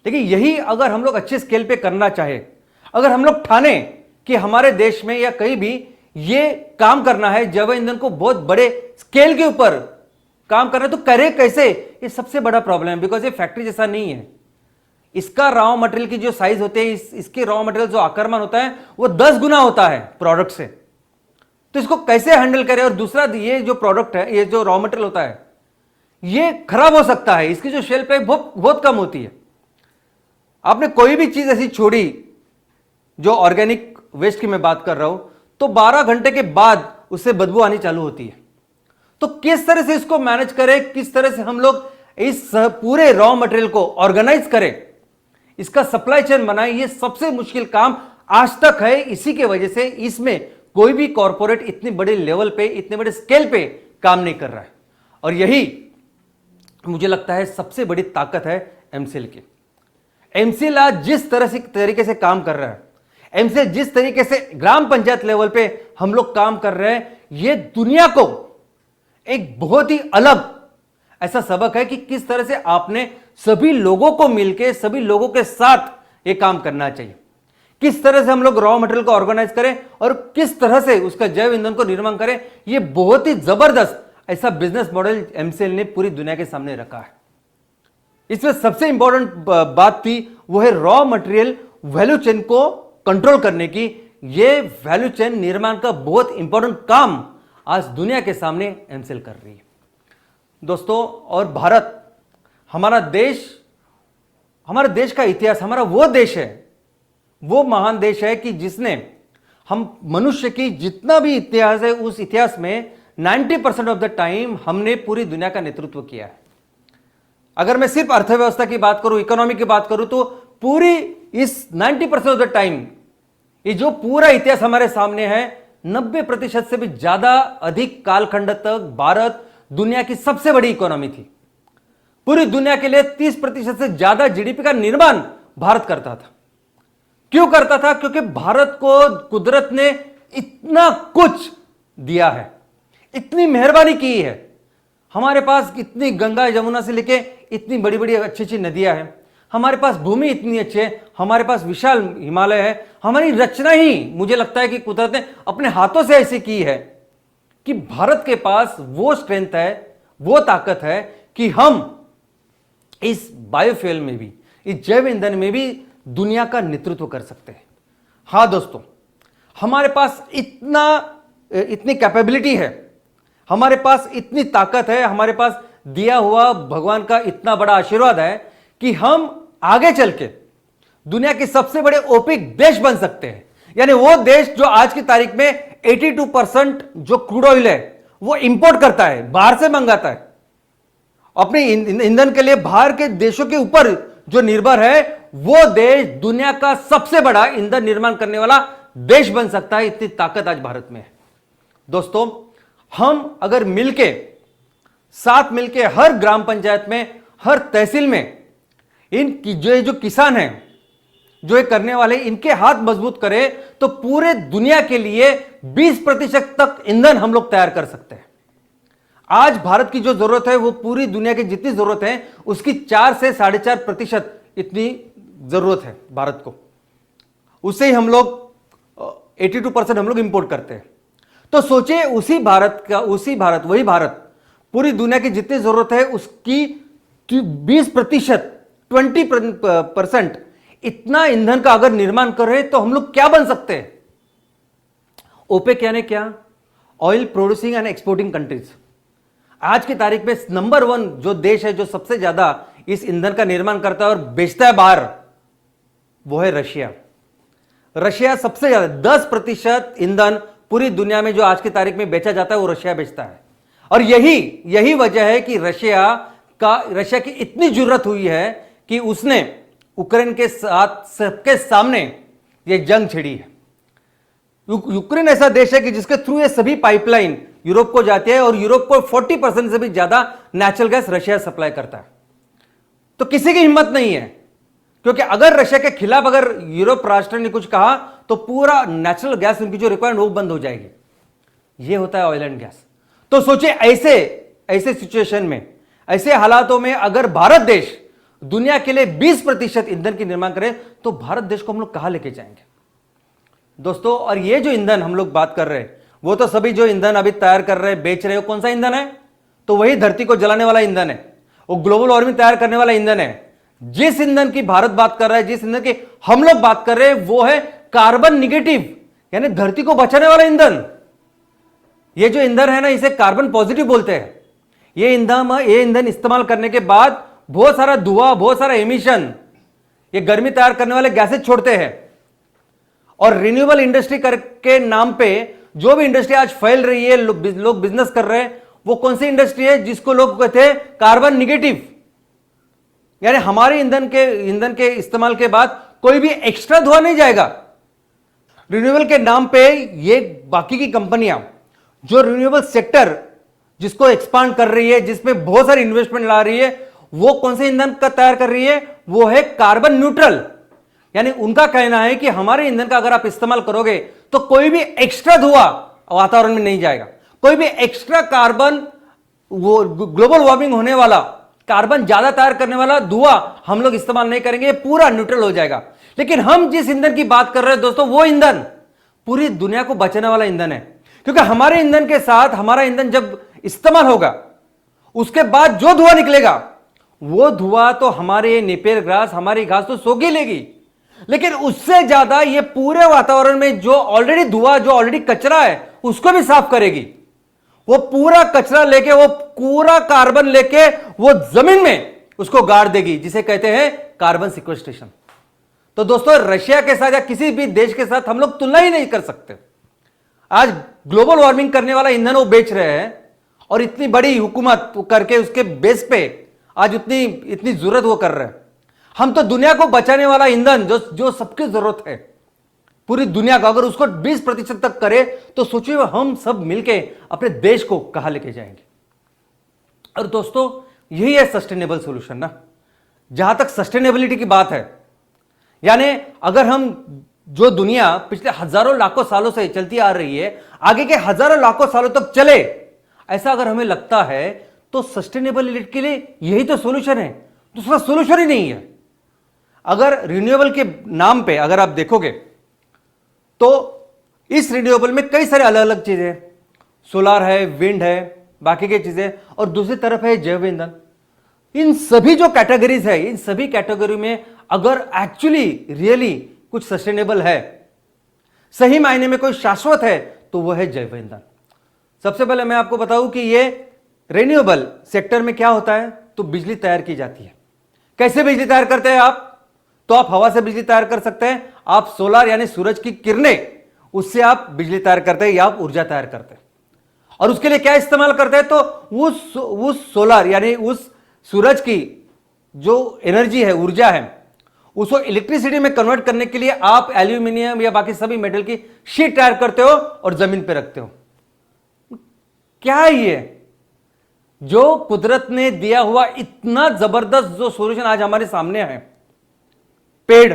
Speaker 2: लेकिन यही अगर हम लोग अच्छे स्केल पे करना चाहे, अगर हम लोग ठाने कि हमारे देश में या कहीं भी ये काम करना है, जैव ईंधन को बहुत बड़े स्केल के ऊपर काम करना है, तो करे कैसे? ये सबसे बड़ा प्रॉब्लम है, बिकॉज ये फैक्ट्री जैसा नहीं है। इसका रॉ मटेरियल की जो साइज होते हैं, इसके रॉ मटेरियल जो आक्रमण होता है वो 10 गुना होता है प्रोडक्ट से। तो इसको कैसे हैंडल करें? और दूसरा, ये जो प्रोडक्ट है, ये जो रॉ मटेरियल होता है, ये खराब हो सकता है, इसकी जो शेल्फ लाइफ बहुत कम होती है। आपने कोई भी चीज ऐसी छोड़ी, जो ऑर्गेनिक वेस्ट की मैं बात कर रहा हूं, तो 12 घंटे के बाद उससे बदबू आनी चालू होती है। तो किस तरह से इसको मैनेज करें, किस तरह से हम लोग इस पूरे रॉ मटेरियल को ऑर्गेनाइज करें, इसका सप्लाई चेन बनाएं, ये सबसे मुश्किल काम आज तक है। इसी के वजह से इसमें कोई भी कॉर्पोरेट इतने बड़े लेवल पे, इतने बड़े स्केल पे काम नहीं कर रहा है। और यही मुझे लगता है सबसे बड़ी ताकत है एमसीएल की। एमसीएल आज जिस तरीके से काम कर रहा है, एमसीएल जिस तरीके से ग्राम पंचायत लेवल पे हम लोग काम कर रहे हैं, ये दुनिया को एक बहुत ही अलग ऐसा सबक है कि किस तरह से आपने सभी लोगों को मिलकर, सभी लोगों के साथ ये काम करना चाहिए। किस तरह से हम लोग रॉ मटेरियल को ऑर्गेनाइज करें और किस तरह से उसका जैव ईंधन को निर्माण करें, ये बहुत ही जबरदस्त ऐसा बिजनेस मॉडल एमसीएल ने पूरी दुनिया के सामने रखा है। इसमें सबसे इंपॉर्टेंट बात थी वो है रॉ मटेरियल वैल्यू चेन को कंट्रोल करने की। ये वैल्यू चेन निर्माण का बहुत इंपॉर्टेंट काम आज दुनिया के सामने एमसीएल कर रही है। दोस्तों, और भारत, हमारा देश का इतिहास, हमारा वो देश है, वो महान देश है कि जिसने हम मनुष्य की जितना भी इतिहास है उस इतिहास में 90% ऑफ द टाइम हमने पूरी दुनिया का नेतृत्व किया है। अगर मैं सिर्फ अर्थव्यवस्था की बात करूं, इकोनॉमी की बात करूं, तो पूरी इस 90% ऑफ द टाइम ये जो पूरा इतिहास हमारे सामने है, 90% से भी ज्यादा अधिक कालखंड तक भारत दुनिया की सबसे बड़ी इकोनॉमी थी। पूरी दुनिया के लिए 30% से ज्यादा जीडीपी का निर्माण भारत करता था। क्यों करता था? क्योंकि भारत को कुदरत ने इतना कुछ दिया है, इतनी मेहरबानी की है। हमारे पास इतनी गंगा यमुना से लेके इतनी बड़ी बड़ी अच्छी अच्छी नदियां हैं, हमारे पास भूमि इतनी अच्छी है, हमारे पास विशाल हिमालय है। हमारी रचना ही मुझे लगता है कि कुदरत ने अपने हाथों से ऐसी की है कि भारत के पास वो स्ट्रेंथ है, वो ताकत है कि हम इस बायोफ्यूल में भी, इस जैव ईंधन में भी दुनिया का नेतृत्व कर सकते हैं। हां दोस्तों, हमारे पास इतनी कैपेबिलिटी है, हमारे पास इतनी ताकत है, हमारे पास दिया हुआ भगवान का इतना बड़ा आशीर्वाद है कि हम आगे चल के दुनिया के सबसे बड़े ओपेक देश बन सकते हैं। यानी वो देश जो आज की तारीख में 82% जो क्रूड ऑयल है वो इंपोर्ट करता है, बाहर से मंगाता है अपने ईंधन के लिए, बाहर के देशों के ऊपर जो निर्भर है, वो देश दुनिया का सबसे बड़ा ईंधन निर्माण करने वाला देश बन सकता है। इतनी ताकत आज भारत में है। दोस्तों, हम अगर साथ मिलके हर ग्राम पंचायत में, हर तहसील में जो किसान हैं, जो ये करने वाले, इनके हाथ मजबूत करें तो पूरे दुनिया के लिए 20% तक ईंधन हम लोग तैयार कर सकते हैं। आज भारत की जो जरूरत है वो पूरी दुनिया की जितनी जरूरत है उसकी 4 से 4.5% इतनी जरूरत है भारत को। उससे ही हम लोग 82% हम लोग इंपोर्ट करते हैं। तो सोचिए, वही भारत पूरी दुनिया की जितनी जरूरत है उसकी 20%, 20% इतना ईंधन का अगर निर्माण करे तो हम लोग क्या बन सकते हैं? ओपेक यानी क्या? Oil producing and exporting countries. आज की तारीख में नंबर 1 जो देश है जो सबसे ज्यादा इस ईंधन का निर्माण करता है और बेचता है बाहर, वो है रशिया। रशिया सबसे ज्यादा 10% ईंधन पूरी दुनिया में जो आज की तारीख में बेचा जाता है वो रशिया बेचता है। और यही वजह है कि रशिया की इतनी जरूरत हुई है कि उसने यूक्रेन के साथ सबके सामने ये जंग छिड़ी है। यूक्रेन ऐसा देश है कि जिसके थ्रू ये सभी पाइपलाइन यूरोप को जाती है और यूरोप को 40% से भी ज्यादा नेचुरल गैस रशिया सप्लाई करता है। तो किसी की हिम्मत नहीं है, क्योंकि अगर रशिया के खिलाफ अगर यूरोप राष्ट्र ने कुछ कहा तो पूरा नेचुरल गैस उनकी जो रिक्वायरमेंट वो बंद हो जाएगी। ये होता है ऑयल एंड गैस। तो सोचिए, ऐसे सिचुएशन में, ऐसे हालातों में अगर भारत देश दुनिया के लिए 20% ईंधन की निर्माण करे तो भारत देश को हम लोग कहां लेके जाएंगे दोस्तों? और ये जो ईंधन हम लोग बात कर रहे हैं, वो तो सभी जो ईंधन अभी तैयार कर रहे हैं, बेच रहे हो, कौन सा ईंधन है? तो वही धरती को जलाने वाला ईंधन है, वो ग्लोबल वार्मिंग तैयार करने वाला ईंधन है। जिस ईंधन की भारत बात कर रहा है, जिस ईंधन की हम लोग बात कर रहे हैं, वो है कार्बन निगेटिव, यानी धरती को बचाने वाला ईंधन। ये जो ईंधन है ना, इसे कार्बन पॉजिटिव बोलते हैं। ये ईंधन इस्तेमाल करने के बाद बहुत सारा धुआं, बहुत सारा एमिशन, ये गर्मी तैयार करने वाले गैसेज छोड़ते हैं। और रिन्यूएबल इंडस्ट्री के नाम पे जो भी इंडस्ट्री आज फैल रही है, लोग बिजनेस कर रहे हैं, वो कौन सी इंडस्ट्री है जिसको लोग कहते हैं कार्बन निगेटिव। यानी हमारे ईंधन के इस्तेमाल के बाद कोई भी एक्स्ट्रा धुआं नहीं जाएगा। रिन्यूएबल के नाम पे ये बाकी की कंपनियां जो रिन्यूएबल सेक्टर जिसको एक्सपांड कर रही है, जिसमें बहुत सारी इन्वेस्टमेंट ला रही है, वो कौन से ईंधन का तैयार कर रही है? वो है कार्बन न्यूट्रल। यानी उनका कहना है कि हमारे ईंधन का अगर आप इस्तेमाल करोगे तो कोई भी एक्स्ट्रा धुआं वातावरण में नहीं जाएगा, कोई भी एक्स्ट्रा कार्बन, वो ग्लोबल वार्मिंग होने वाला कार्बन ज्यादा तैयार करने वाला धुआं हम लोग इस्तेमाल नहीं करेंगे, पूरा न्यूट्रल हो जाएगा। लेकिन हम जिस ईंधन की बात कर रहे हैं दोस्तों, वो ईंधन पूरी दुनिया को बचाने वाला ईंधन है। क्योंकि हमारे ईंधन के साथ हमारा ईंधन जब इस्तेमाल होगा, उसके बाद जो धुआं निकलेगा, वो धुआं तो हमारे नेपियर ग्रास, हमारी घास तो सोख ही लेगी, लेकिन उससे ज्यादा ये पूरे वातावरण में जो ऑलरेडी धुआं, जो ऑलरेडी कचरा है, उसको भी साफ करेगी। वो पूरा कचरा लेके, वो पूरा कार्बन लेके वो जमीन में उसको गाड़ देगी, जिसे कहते हैं कार्बन सिक्वेस्ट्रेशन। तो दोस्तों रशिया के साथ या किसी भी देश के साथ हम लोग तुलना ही नहीं कर सकते। आज ग्लोबल वार्मिंग करने वाला ईंधन वो बेच रहे हैं और इतनी बड़ी हुकूमत करके उसके बेस पे आज इतनी जरूरत वो कर रहे हैं। हम तो दुनिया को बचाने वाला ईंधन जो सबकी जरूरत है पूरी दुनिया का, अगर उसको 20% तक करे तो सोचिए हम सब मिलके अपने देश को कहां लेके जाएंगे। और दोस्तों यही है सस्टेनेबल सॉल्यूशन ना। जहां तक सस्टेनेबिलिटी की बात है, यानी अगर हम जो दुनिया पिछले हजारों लाखों सालों से चलती आ रही है आगे के हजारों लाखों सालों तक चले, ऐसा अगर हमें लगता है तो सस्टेनेबिलिटी के लिए यही तो सॉल्यूशन है, दूसरा सॉल्यूशन ही नहीं है। अगर रिन्यूएबल के नाम पे अगर आप देखोगे तो इस रिन्यूएबल में कई सारे अलग अलग चीजें हैं, सोलार है, विंड है, बाकी की चीजें, और दूसरी तरफ है जैव ईंधन। इन सभी जो कैटेगरीज है, इन सभी कैटेगरी में अगर एक्चुअली रियली कुछ सस्टेनेबल है, सही मायने में कोई शाश्वत है, तो वह है जैव ईंधन। सबसे पहले मैं आपको बताऊं कि ये रिन्यूएबल सेक्टर में क्या होता है, तो बिजली तैयार की जाती है। कैसे बिजली तैयार करते हैं आप? तो आप हवा से बिजली तैयार कर सकते हैं, आप सोलर यानी सूरज की किरणें, उससे आप बिजली तैयार करते हैं या आप ऊर्जा तैयार करते हैं। और उसके लिए क्या इस्तेमाल करते हैं, तो उस सोलर यानी उस सूरज की जो एनर्जी है, ऊर्जा है, उसको इलेक्ट्रिसिटी में कन्वर्ट करने के लिए आप एल्यूमिनियम या बाकी सभी मेटल की शीट तैयार करते हो और जमीन पे रखते हो। क्या है ये? जो कुदरत ने दिया हुआ इतना जबरदस्त जो सॉल्यूशन आज हमारे सामने है, पेड़,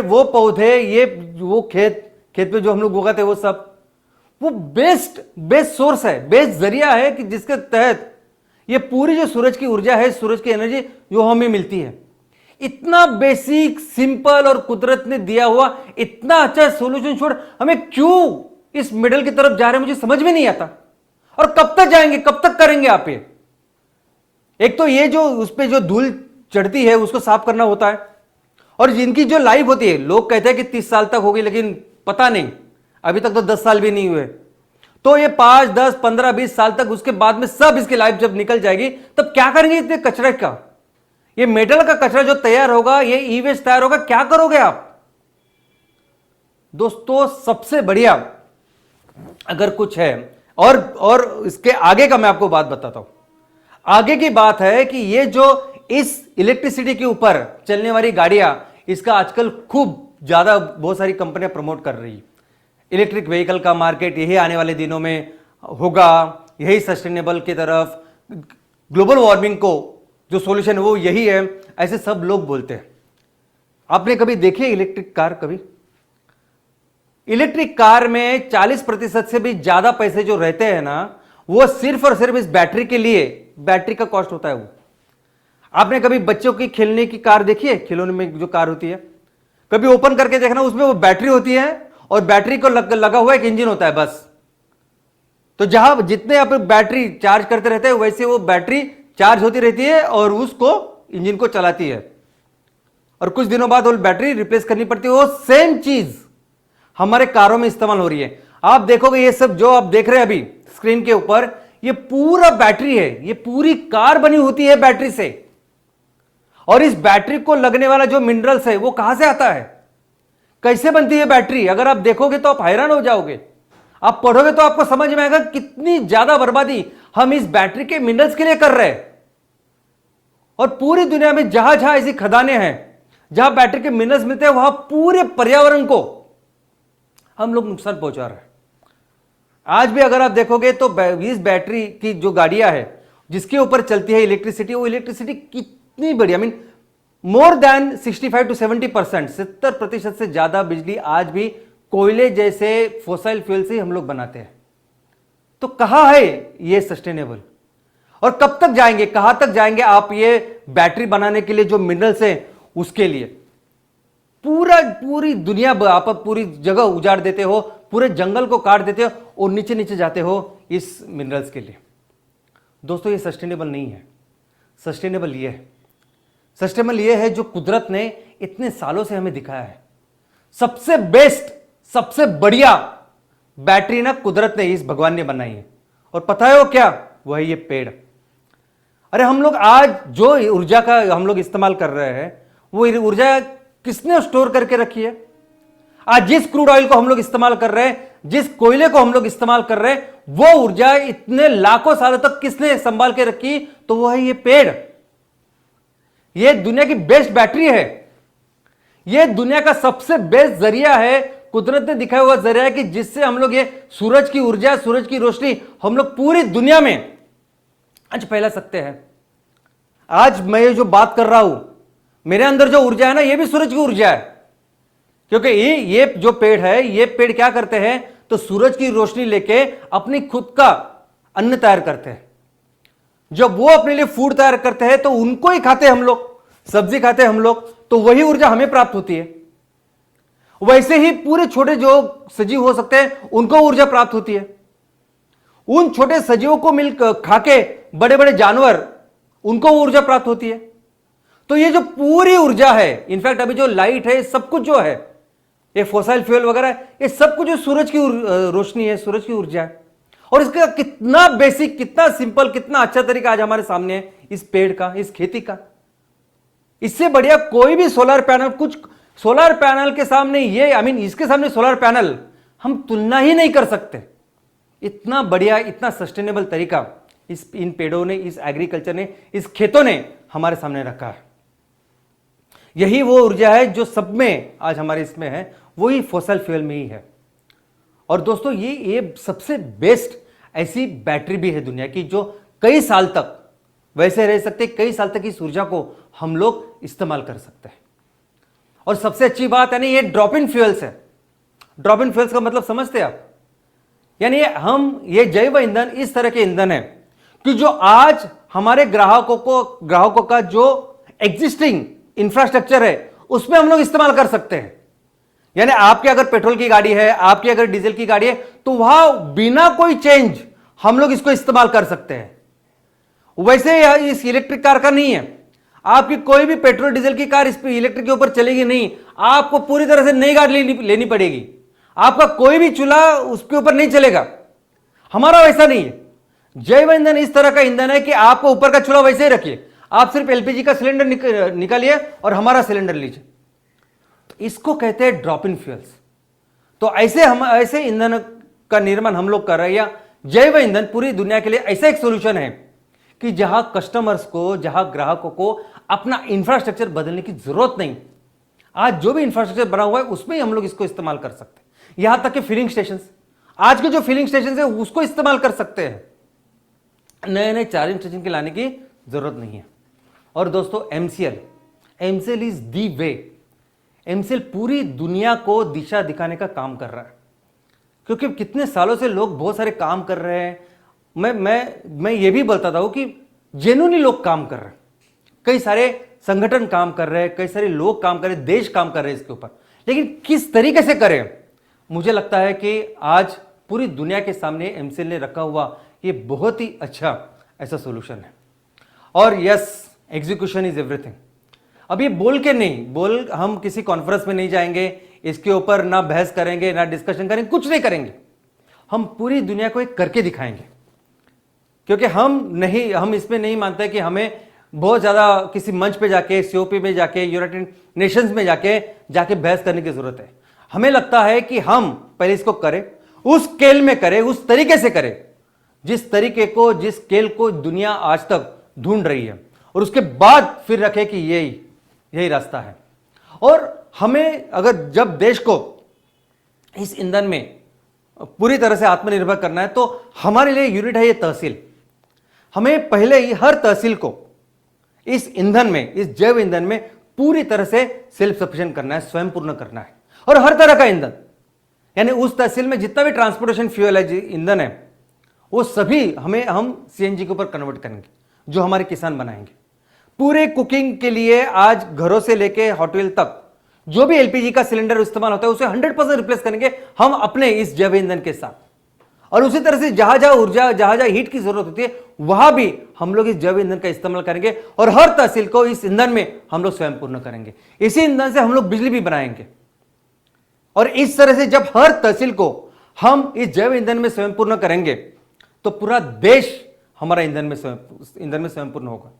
Speaker 2: वो पौधे, ये वो खेत में जो हम लोग उगाते हैं, वो सब वो बेस्ट सोर्स है, बेस्ट जरिया है कि जिसके तहत ये पूरी जो सूरज की ऊर्जा है, सूरज की एनर्जी जो हमें मिलती है। इतना बेसिक, सिंपल और कुदरत ने दिया हुआ इतना अच्छा सॉल्यूशन छोड़ हमें क्यों इस मिडल की तरफ जा रहे हैं, मुझे समझ में नहीं आता। और कब तक जाएंगे, कब तक करेंगे आप ये? एक तो ये जो उस पे जो धूल चढ़ती है उसको साफ करना होता है, और जिनकी जो लाइफ होती है, लोग कहते हैं कि 30 साल तक होगी, लेकिन पता नहीं, अभी तक तो 10 साल भी नहीं हुए। तो ये 5, 10, 15, 20 साल तक, उसके बाद में सब इसकी लाइफ जब निकल जाएगी, तब क्या करेंगे इतने कचरे का? ये मेटल का कचरा जो तैयार होगा, ये ई वेस्ट तैयार होगा, क्या करोगे आप? दोस्तों सबसे बढ़िया अगर कुछ है, और इसके आगे का मैं आपको बात बताता हूं। आगे की बात है कि ये जो इस इलेक्ट्रिसिटी के ऊपर चलने वाली गाड़ियां, इसका आजकल खूब ज्यादा बहुत सारी कंपनियां प्रमोट कर रही है। इलेक्ट्रिक व्हीकल का मार्केट यही आने वाले दिनों में होगा, यही सस्टेनेबल की तरफ, ग्लोबल वार्मिंग को जो सॉल्यूशन है वो यही है, ऐसे सब लोग बोलते हैं। आपने कभी देखी है इलेक्ट्रिक कार? कभी इलेक्ट्रिक कार में 40% से भी ज्यादा पैसे जो रहते हैं ना, वो सिर्फ और सिर्फ इस बैटरी के लिए, बैटरी का कॉस्ट होता है वो। आपने कभी बच्चों की खेलने की कार देखी है? खिलौने में जो कार होती है, कभी ओपन करके देखना, उसमें वो बैटरी होती है और बैटरी को लगा हुआ एक इंजन होता है बस। तो जहां जितने आप बैटरी चार्ज करते रहते हैं, वैसे वो बैटरी चार्ज होती रहती है और उसको इंजन को चलाती है, और कुछ दिनों बाद वो बैटरी रिप्लेस करनी पड़ती है। वो सेम चीज हमारे कारों में इस्तेमाल हो रही है। आप देखोगे ये सब जो आप देख रहे हैं अभी स्क्रीन के ऊपर, ये पूरा बैटरी है, ये पूरी कार बनी होती है बैटरी से। और इस बैटरी को लगने वाला जो मिनरल्स है वो कहां से आता है, कैसे बनती है बैटरी? अगर आप देखोगे तो आप हैरान हो जाओगे। आप पढ़ोगे तो आपको समझ में आएगा कितनी ज्यादा बर्बादी हम इस बैटरी के मिनरल्स के लिए कर रहे हैं। और पूरी दुनिया में जहां जहां ऐसी खदानें हैं जहां बैटरी के मिनरल्स मिलते हैं, वहां पूरे पर्यावरण को हम लोग नुकसान पहुंचा रहे हैं। आज भी अगर आप देखोगे तो इस बैटरी की जो गाड़ियां है जिसके ऊपर चलती है इलेक्ट्रिसिटी, वो इलेक्ट्रिसिटी कितनी बड़ी, I mean more than 65 to 70%, 70% से ज्यादा बिजली आज भी कोयले जैसे फोसाइल फ्यूल से हम लोग बनाते हैं। तो कहां है ये सस्टेनेबल? और कब तक जाएंगे, कहां तक जाएंगे आप ये बैटरी बनाने के लिए जो मिनरल्स हैं उसके लिए? पूरी दुनिया आप पूरी जगह उजाड़ देते हो, पूरे जंगल को काट देते हो और नीचे नीचे जाते हो इस मिनरल्स के लिए। दोस्तों ये सस्टेनेबल नहीं है। सस्टेनेबल ये है, सस्टेनेबल ये है जो कुदरत ने इतने सालों से हमें दिखाया है। सबसे बेस्ट, सबसे बढ़िया बैटरी ना कुदरत ने, इस भगवान ने बनाई है। और पता है वो क्या? वो है ये पेड़। अरे हम लोग आज जो ऊर्जा का हम लोग इस्तेमाल कर रहे हैं, वो ऊर्जा किसने स्टोर करके रखी है? आज जिस क्रूड ऑयल को हम लोग इस्तेमाल कर रहे हैं, जिस कोयले को हम लोग इस्तेमाल कर रहे हैं, वो ऊर्जा इतने लाखों सालों तक किसने संभाल के रखी? तो वो है ये पेड़। ये दुनिया की बेस्ट बैटरी है। ये दुनिया का सबसे बेस्ट जरिया है, कुदरत ने दिखाया हुआ जरिया है कि जिससे हम लोग ये सूरज की ऊर्जा, सूरज की रोशनी हम लोग पूरी दुनिया में आज फैला सकते हैं। आज मैं ये जो बात कर रहा हूं, मेरे अंदर जो ऊर्जा है ना, ये भी सूरज की ऊर्जा है। क्योंकि ये जो पेड़ है, ये पेड़ क्या करते हैं? तो सूरज की रोशनी लेके अपनी खुद का अन्न तैयार करते हैं। जब वो अपने लिए फूड तैयार करते हैं तो उनको ही खाते हैं हम लोग, सब्जी खाते हैं हम लोग, तो वही ऊर्जा हमें प्राप्त होती है। वैसे ही पूरे छोटे जो सजीव हो सकते हैं उनको ऊर्जा प्राप्त होती है। उन छोटे सजीवों को मिलकर खाके बड़े बड़े जानवर, उनको ऊर्जा प्राप्त होती है। तो ये जो पूरी ऊर्जा है, इनफैक्ट अभी जो लाइट है, सब कुछ जो है, ये फॉसिल फ्यूल वगैरह, ये सब कुछ जो सूरज की रोशनी है, सूरज की ऊर्जा है। और इसका कितना बेसिक, कितना सिंपल, कितना अच्छा तरीका आज हमारे सामने है इस पेड़ का, इस खेती का। इससे बढ़िया कोई भी सोलर पैनल, कुछ सोलर पैनल के सामने ये, इसके सामने सोलर पैनल हम तुलना ही नहीं कर सकते। इतना बढ़िया, इतना सस्टेनेबल तरीका इन पेड़ों ने, इस एग्रीकल्चर ने, इस खेतों ने हमारे सामने रखा है। यही वो ऊर्जा है जो सब में आज हमारे इसमें है, वही फॉसिल फ्यूल में ही है। और दोस्तों ये सबसे बेस्ट ऐसी बैटरी भी है दुनिया की, जो कई साल तक वैसे रह सकते, कई साल तक इस ऊर्जा को हम लोग इस्तेमाल कर सकते हैं। और सबसे अच्छी बात है ना, ये ड्रॉप इन फ्यूल्स है। ड्रॉप इन फ्यूल्स का मतलब समझते हैं आप? यानी ये जैव ईंधन इस तरह के ईंधन है कि जो आज हमारे ग्राहकों का जो एग्जिस्टिंग इंफ्रास्ट्रक्चर है उसमें हम लोग इस्तेमाल कर सकते हैं। यानी आपकी अगर पेट्रोल की गाड़ी है, आपकी अगर डीजल की गाड़ी है, तो वहां बिना कोई चेंज हम लोग इसको इस्तेमाल कर सकते हैं। वैसे इस इलेक्ट्रिक कार का नहीं है। आपकी कोई भी पेट्रोल डीजल की कार इस पे इलेक्ट्रिक के ऊपर चलेगी नहीं, आपको पूरी तरह से नई गाड़ी लेनी पड़ेगी। आपका कोई भी चूल्हा उसके ऊपर नहीं चलेगा। हमारा वैसा नहीं है। जैव ईंधन इस तरह का ईंधन है कि आपको ऊपर का चूल्हा वैसे ही रखिए, आप सिर्फ एलपीजी का सिलेंडर निकालिए और हमारा सिलेंडर लीजिए। तो इसको कहते हैं ड्रॉप इन फ्यूल्स। तो ऐसे ईंधन का निर्माण हम लोग कर रहे हैं, या जैव ईंधन पूरी दुनिया के लिए ऐसा एक सोल्यूशन है कि जहां कस्टमर्स को, जहां ग्राहकों को अपना इंफ्रास्ट्रक्चर बदलने की जरूरत नहीं। आज जो भी इंफ्रास्ट्रक्चर बना हुआ है उसमें ही हम लोग इसको इस्तेमाल कर सकते हैं। यहां तक कि फिलिंग स्टेशन, आज के जो फिलिंग स्टेशन है उसको इस्तेमाल कर सकते हैं। नए नए चार्जिंग स्टेशन के लाने की जरूरत नहीं है। और दोस्तों MCL is the way. MCL पूरी दुनिया को दिशा दिखाने का काम कर रहा है, क्योंकि कितने सालों से लोग बहुत सारे काम कर रहे हैं। मैं ये भी बोलता था कि जेन्युइनली लोग काम कर रहे हैं, कई सारे संगठन काम कर रहे हैं, कई सारे लोग काम कर रहे हैं, देश काम कर रहे हैं इसके ऊपर। लेकिन किस तरीके से करें, मुझे लगता है कि आज पूरी दुनिया के सामने एमसीएल ने रखा हुआ ये बहुत ही अच्छा ऐसा सोल्यूशन है। और यस, एग्जीक्यूशन इज एवरीथिंग। अब ये बोल के नहीं, हम किसी कॉन्फ्रेंस में नहीं जाएंगे, इसके ऊपर ना बहस करेंगे, ना डिस्कशन करेंगे, कुछ नहीं करेंगे। हम पूरी दुनिया को एक करके दिखाएंगे। क्योंकि हम इसमें नहीं मानते कि हमें बहुत ज्यादा किसी मंच पे जाके, सीओपी में जाके, यूनाइटेड नेशंस में जाके बहस करने की जरूरत है। हमें लगता है कि हम पहले इसको करें, उस स्केल में करें, उस तरीके से करें जिस स्केल को दुनिया आज तक ढूंढ रही है, और उसके बाद फिर रखें कि यही रास्ता है। और हमें अगर जब देश को इस ईंधन में पूरी तरह से आत्मनिर्भर करना है, तो हमारे लिए यूनिट है ये तहसील। हमें पहले ही हर तहसील को इस ईंधन में, इस जैव ईंधन में पूरी तरह से सेल्फ सफिशिएंट करना है, स्वयं पूर्ण करना है। और हर तरह का ईंधन, यानी उस तहसील में जितना भी ट्रांसपोर्टेशन फ्यूल है, ईंधन है, वो सभी हम सीएनजी के ऊपर कन्वर्ट करेंगे, जो हमारे किसान बनाएंगे। पूरे कुकिंग के लिए आज घरों से लेके होटल तक जो भी एलपीजी का सिलेंडर इस्तेमाल होता है उसे 100% रिप्लेस करेंगे हम अपने इस जैव ईंधन के साथ। और उसी तरह से जहां जहां हीट की जरूरत होती है वहां भी हम लोग इस जैव ईंधन का इस्तेमाल करेंगे, और हर तहसील को इस ईंधन में हम लोग स्वयं पूर्ण करेंगे। इसी ईंधन से हम लोग बिजली भी बनाएंगे। और इस तरह से जब हर तहसील को हम इस जैव ईंधन में स्वयं पूर्ण करेंगे तो पूरा देश हमारा ईंधन में स्वयं पूर्ण होगा।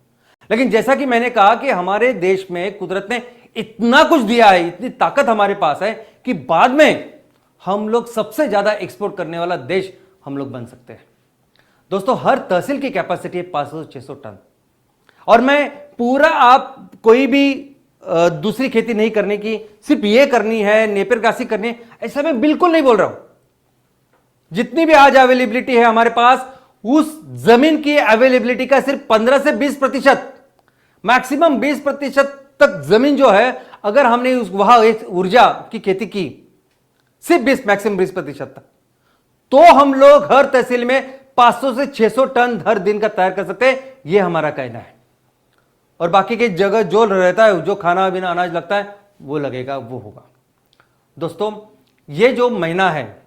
Speaker 2: लेकिन जैसा कि मैंने कहा कि हमारे देश में कुदरत ने इतना कुछ दिया है, इतनी ताकत हमारे पास है कि बाद में हम लोग सबसे ज्यादा एक्सपोर्ट करने वाला देश हम लोग बन सकते हैं। दोस्तों, हर तहसील की कैपेसिटी है 500-600 टन। और मैं पूरा, आप कोई भी दूसरी खेती नहीं करने की, सिर्फ ये करनी है, नेपियर ग्रास करनी है, ऐसा मैं बिल्कुल नहीं बोल रहा हूं। जितनी भी आज अवेलेबिलिटी है हमारे पास, उस जमीन की अवेलेबिलिटी का सिर्फ 15 से 20%, मैक्सिमम 20% तक जमीन जो है, अगर हमने वहां ऊर्जा की खेती की, सिर्फ 20, मैक्सिमम 20% तक, तो हम लोग हर तहसील में 500 से 600 टन हर दिन का तैयार कर सकते हैं। यह हमारा कहना है। और बाकी की जगह जो रहता है, जो खाना बिना अनाज लगता है, वो लगेगा, वो होगा। दोस्तों, ये जो महीना है,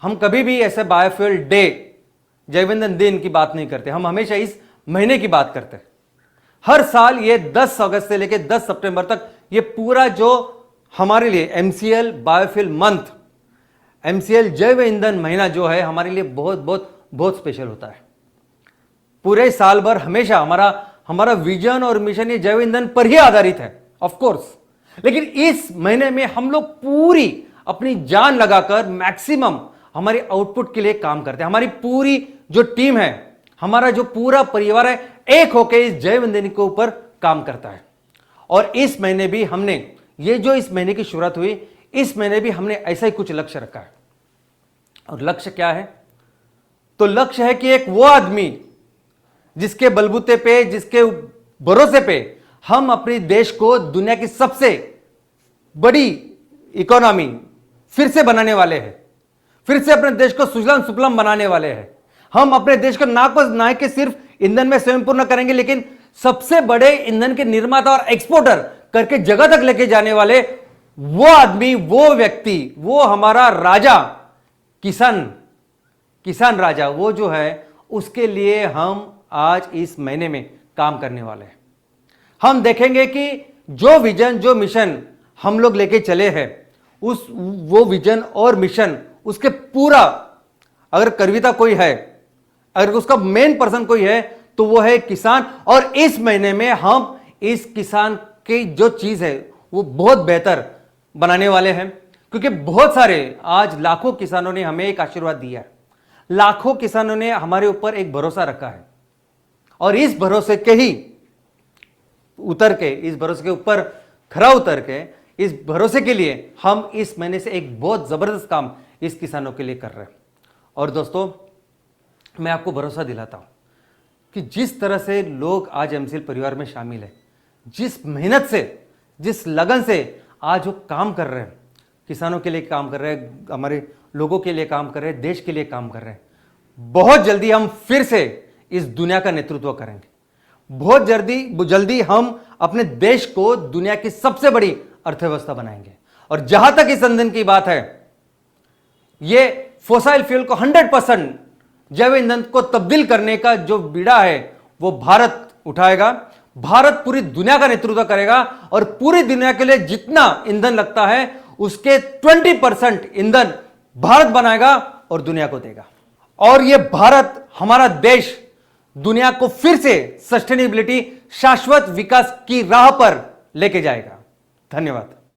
Speaker 2: हम कभी भी ऐसे बायोफ्यूल डे, जैव ईंधन दिन की बात नहीं करते, हम हमेशा इस महीने की बात करते हैं। हर साल ये 10 अगस्त से लेकर 10 सितंबर तक ये पूरा जो हमारे लिए MCL बायोफ्यूल मंथ, MCL जैव ईंधन महीना जो है, हमारे लिए बहुत बहुत बहुत स्पेशल होता है। पूरे साल भर हमेशा हमारा विजन और मिशन ये जैव ईंधन पर ही आधारित है, ऑफ कोर्स। लेकिन इस महीने में हम लोग पूरी अपनी जान लगाकर मैक्सिमम हमारे आउटपुट के लिए काम करते हैं। हमारी पूरी जो टीम है, हमारा जो पूरा परिवार है, एक होकर इस जैव ईंधन के ऊपर काम करता है। और इस महीने भी हमने, ये जो इस महीने की शुरुआत हुई, इस महीने भी हमने ऐसा ही कुछ लक्ष्य रखा है। और लक्ष्य क्या है? तो लक्ष्य है कि एक वो आदमी जिसके बलबूते पे, जिसके भरोसे पे हम अपने देश को दुनिया की सबसे बड़ी इकोनॉमी फिर से बनाने वाले हैं, फिर से अपने देश को सुजलाम सुफलाम बनाने वाले हैं। हम अपने देश को ना कि सिर्फ ईंधन में स्वयं पूर्ण करेंगे, लेकिन सबसे बड़े ईंधन के निर्माता और एक्सपोर्टर करके जगह तक लेके जाने वाले वो आदमी, वो व्यक्ति, वो हमारा राजा, किसान राजा, वो जो है, उसके लिए हम आज इस महीने में काम करने वाले हैं। हम देखेंगे कि जो विजन, जो मिशन हम लोग लेके चले हैं, वो विजन और मिशन, उसके पूरा अगर करविता कोई है, अगर उसका मेन पर्सन कोई है, तो वो है किसान। और इस महीने में हम इस किसान की जो चीज है वो बहुत बेहतर बनाने वाले हैं, क्योंकि बहुत सारे, आज लाखों किसानों ने हमें एक आशीर्वाद दिया है, लाखों किसानों ने हमारे ऊपर एक भरोसा रखा है। और इस भरोसे के ही उतर के, इस भरोसे के ऊपर खरा उतर के, इस भरोसे के लिए हम इस महीने से एक बहुत जबरदस्त काम इस किसानों के लिए कर रहे हैं। और दोस्तों, मैं आपको भरोसा दिलाता हूं कि जिस तरह से लोग आज MCL परिवार में शामिल है, जिस मेहनत से, जिस लगन से आज वो काम कर रहे हैं, किसानों के लिए काम कर रहे हैं, हमारे लोगों के लिए काम कर रहे हैं, देश के लिए काम कर रहे हैं, बहुत जल्दी हम फिर से इस दुनिया का नेतृत्व करेंगे। बहुत जल्दी हम अपने देश को दुनिया की सबसे बड़ी अर्थव्यवस्था बनाएंगे। और जहां तक इस ईंधन की बात है, ये फोसाइल फ्यूल को 100% जैव ईंधन को तब्दील करने का जो बीड़ा है, वो भारत उठाएगा। भारत पूरी दुनिया का नेतृत्व करेगा और पूरी दुनिया के लिए जितना ईंधन लगता है, उसके 20% ईंधन भारत बनाएगा और दुनिया को देगा। और ये भारत, हमारा देश, दुनिया को फिर से सस्टेनेबिलिटी, शाश्वत विकास की राह पर लेके जाएगा। धन्यवाद।